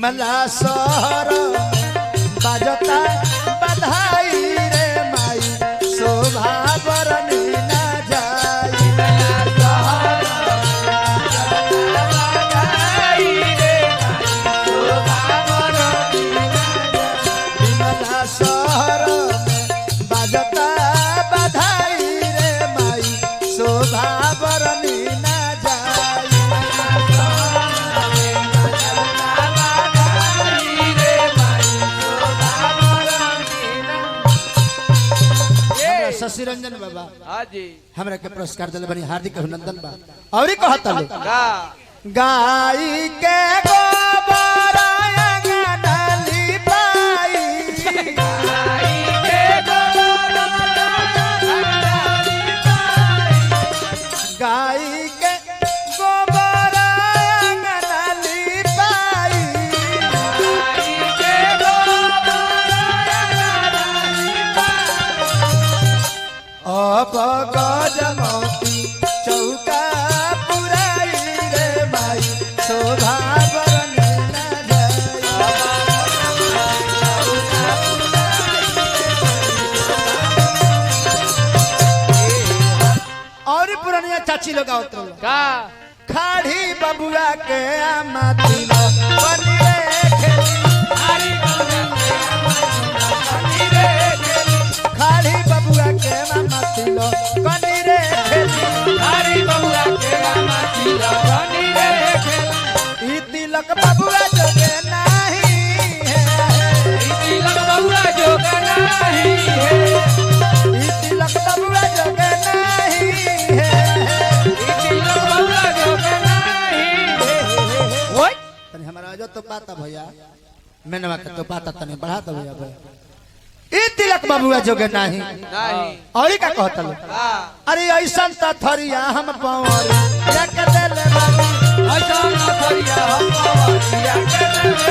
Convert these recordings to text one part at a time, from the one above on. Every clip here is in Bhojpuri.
विमला शहर बाजता बधाई रे माई शोभा बरनी ना जाई। विमला शहर बाजता बधाई रे माई शोभा बरनी ना जाई। शशि रंजन बाबा हाँ जी हमरा के पुरस्कार दिल बनी हार्दिक अभिनंदन बा। और कहता लो गा गाई के गोबर डाली पाई गाई के गोबर डाली पाई गाई के गोबर डाली पाई गाई के गोबर डाली अब गजमती चौका पुराई रे माई शोभा बरनी ना जाई। और पुरानिया चाची लोग आवत रहो का खाड़ी बबुआ के आमाती लो बनी रे खेली हरी गंगा के हनी रे खेली खाड़ी बबुआ के आमाती लो बनी रे खेली हरी बबुआ के माटी हनी रे खेली ई तिलक बबुआ जोगे नाही है तिलक बबुआ जोगा नहीं है ई तिलक बबुआ जोगे नाही है तिलक बबुआ जोगा नहीं है ओए तनी हमारा जो तो पाता भैया मैंने के तो पाता तनी बढ़ा दो भैया भाई ई तिलक बबुआ जोगे नाही नहीं और का कहता लो हाँ अरे ऐसन त थरिया हम पवरी या के देले बाबू ऐसा ना करिया हम पावरिया के देवे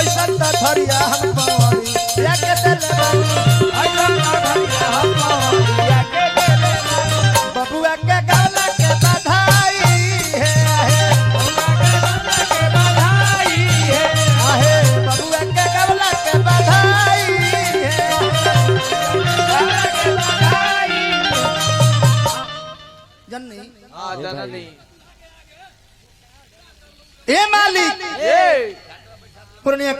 ऐसन त थरिया हम पवरी या के देले बाबू ऐसा ना करिया हम पावरिया के देवे बबुआ के गला के बधाई है बबुआ के बधाई है आहे बबुआ के गला के बधाई है के बधाई जन्नी हाँ जननी ए मालिक ए पूर्णिया